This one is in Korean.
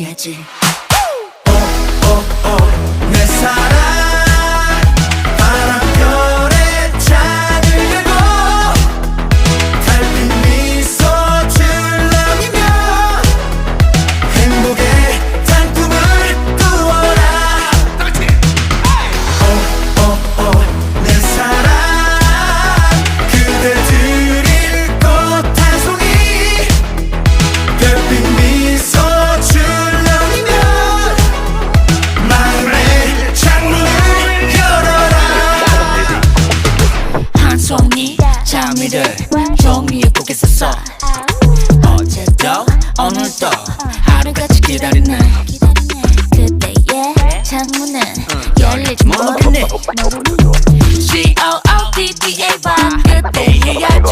해야지. 내 사랑 바람결에 창을 열고 달빛 미소 출렁이며 행복의 단꿈을 꾸어라. 내 사랑 그대 드릴 꽃 한 송이 별빛 미소 출렁이며 마음의 창문을 열어라. 한 송이 장미를 종이에 꽂게 썼어. 어제도 오늘도 하루같이 기다리네. 그대의 창문은 열리지 못하네. COODDA와 그때 해야지.